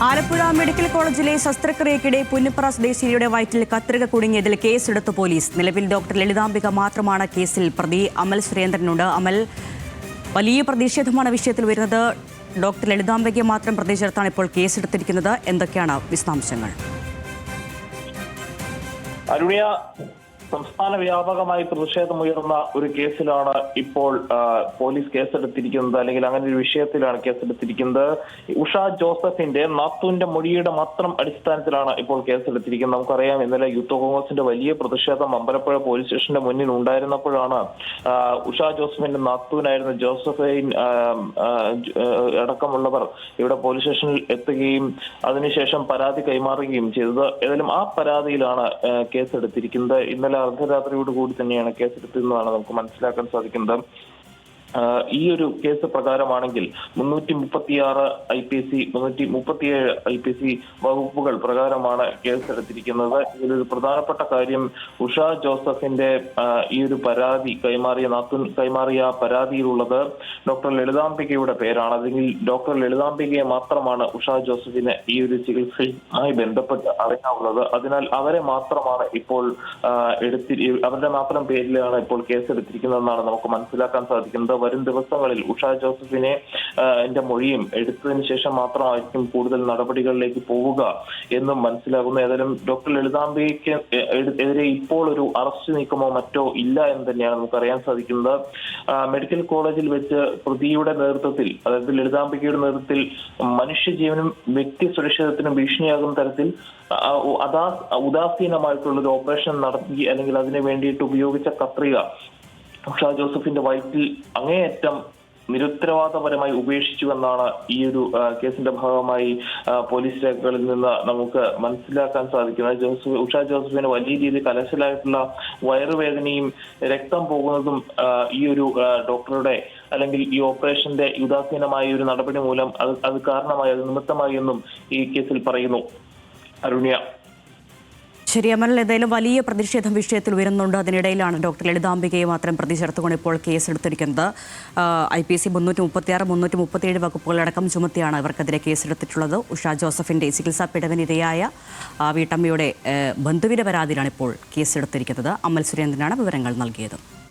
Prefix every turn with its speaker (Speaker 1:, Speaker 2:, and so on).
Speaker 1: Alappuzha medical കോളേജിലെ ശസ്ത്രക്രിയക്കിടെ പുന്നപ്ര സ്വദേശിനിയുടെ വയറ്റിൽ കത്രിക കുടുങ്ങിയതിൽ കേസെടുത്തു പോലീസ്. നിലവിൽ ഡോക്ടർ ലളിതാംബിക മാത്രമാണ് കേസിൽ പ്രതി. അമൽ സുരേന്ദ്രനുണ്ട്. അമൽ, വലിയ പ്രതിഷേധമാണ് വിഷയത്തിൽ വരുന്നത്. ഡോക്ടർ ലളിതാംബികയെ മാത്രം പ്രതി ചേർത്താണ് ഇപ്പോൾ കേസെടുത്തിരിക്കുന്നത്. എന്തൊക്കെയാണ് വിശദാംശങ്ങൾ?
Speaker 2: അരുണിയ, സംസ്ഥാന വ്യാപകമായി പ്രതിഷേധമുയർന്ന ഒരു കേസിലാണ് ഇപ്പോൾ പോലീസ് കേസെടുത്തിരിക്കുന്നത്, അല്ലെങ്കിൽ അങ്ങനെ ഒരു വിഷയത്തിലാണ് കേസെടുത്തിരിക്കുന്നത്. ഉഷ ജോസഫിന്റെ നാത്തൂന്റെ മൊഴിയുടെ മാത്രം അടിസ്ഥാനത്തിലാണ് ഇപ്പോൾ കേസെടുത്തിരിക്കുന്നത്. നമുക്കറിയാം, ഇന്നലെ യൂത്ത് കോൺഗ്രസിന്റെ വലിയ പ്രതിഷേധം അമ്പലപ്പുഴ പോലീസ് സ്റ്റേഷന്റെ മുന്നിൽ ഉണ്ടായിരുന്നപ്പോഴാണ് ഉഷ ജോസഫിന്റെ നാത്തൂനായിരുന്ന ജോസഫൈൻ അടക്കമുള്ളവർ ഇവിടെ പോലീസ് സ്റ്റേഷനിൽ എത്തുകയും അതിനുശേഷം പരാതി കൈമാറുകയും ചെയ്തത്. ഏതായാലും ആ പരാതിയിലാണ് കേസെടുത്തിരിക്കുന്നത്. ഇന്നലെ അർദ്ധരാത്രിയോട് കൂടി തന്നെയാണ് കേസെടുത്തതെന്നാണ് നമുക്ക് മനസ്സിലാക്കാൻ സാധിക്കുന്നത്. ഈ ഒരു കേസ് പ്രകാരമാണെങ്കിൽ 336 IPC 337 IPC വകുപ്പുകൾ പ്രകാരമാണ് കേസെടുത്തിരിക്കുന്നത്. ഇതിലൊരു പ്രധാനപ്പെട്ട കാര്യം, ഉഷ ജോസഫിന്റെ ഈ ഒരു പരാതി കൈമാറിയ പരാതിയിലുള്ളത് ഡോക്ടർ ലളിതാംബികയുടെ പേരാണ്. അല്ലെങ്കിൽ ഡോക്ടർ ലളിതാംബികയെ മാത്രമാണ് ഉഷ ജോസഫിന് ഈ ഒരു ചികിത്സയുമായി ബന്ധപ്പെട്ട് അറിയാവുന്നത്. അതിനാൽ അവരെ മാത്രമാണ് ഇപ്പോൾ അവരുടെ മാത്രം പേരിലാണ് ഇപ്പോൾ കേസെടുത്തിരിക്കുന്നതെന്നാണ് നമുക്ക് മനസ്സിലാക്കാൻ സാധിക്കുന്നത്. വരും ദിവസങ്ങളിൽ ഉഷ ജോസഫിനെ മൊഴിയും എടുത്തതിന് ശേഷം മാത്രമായിരിക്കും കൂടുതൽ നടപടികളിലേക്ക് പോവുക എന്നും മനസ്സിലാകുന്നു. ഏതായാലും ഡോക്ടർ ലളിതാംബികയ്ക്ക് എതിരെ ഇപ്പോൾ ഒരു അറസ്റ്റ് നീക്കമോ മറ്റോ ഇല്ല എന്ന് തന്നെയാണ് നമുക്ക് അറിയാൻ സാധിക്കുന്നത്. മെഡിക്കൽ കോളേജിൽ വെച്ച് പ്രതിയുടെ നേതൃത്വത്തിൽ, അതായത് ലളിതാംബികയുടെ നേതൃത്വത്തിൽ മനുഷ്യജീവനും വ്യക്തി സുരക്ഷിതത്തിനും ഭീഷണിയാകുന്ന തരത്തിൽ ഉദാസീനമായിട്ടുള്ളൊരു ഓപ്പറേഷൻ നടത്തി, അല്ലെങ്കിൽ അതിനു വേണ്ടിയിട്ട് ഉപയോഗിച്ച കത്രിക ഉഷ ജോസഫിന്റെ വയറ്റിൽ അങ്ങേയറ്റം നിരുത്തരവാദപരമായി ഉപേക്ഷിച്ചുവെന്നാണ് ഈ ഒരു കേസിന്റെ ഭാഗമായി പോലീസ് രേഖകളിൽ നിന്ന് നമുക്ക് മനസ്സിലാക്കാൻ സാധിക്കുന്നത്. ഉഷ ജോസഫിന് വലിയ രീതിയിൽ കലശലായിട്ടുള്ള വയറുവേദനയും രക്തം പോകുന്നതും ഈ ഒരു ഡോക്ടറുടെ, അല്ലെങ്കിൽ ഈ ഓപ്പറേഷന്റെ ഉദാസീനമായ ഒരു നടപടി മൂലം അത് കാരണമായി, അത് നിമിത്തമായി എന്നും ഈ കേസിൽ പറയുന്നു. അരുണ്യ.
Speaker 1: ശരി അമൽ, ഏതായാലും വലിയ പ്രതിഷേധം വിഷയത്തിൽ വരുന്നുണ്ട്. അതിനിടയിലാണ് ഡോക്ടർ ലളിതാംബികയെ മാത്രം പ്രതി ചേർത്തുകൊണ്ട് ഇപ്പോൾ കേസെടുത്തിരിക്കുന്നത്. IPC 336, 337 വകുപ്പുകളടക്കം ചുമത്തിയാണ് ഇവർക്കെതിരെ കേസെടുത്തിട്ടുള്ളത്. ഉഷ ജോസഫിന്റെ ചികിത്സാ പിഴവിനിരയായ വീട്ടമ്മയുടെ ബന്ധുവിന്റെ പരാതിയിലാണ് ഇപ്പോൾ കേസെടുത്തിരിക്കുന്നത്. അമൽ സുരേന്ദ്രനാണ് വിവരങ്ങൾ നൽകിയത്.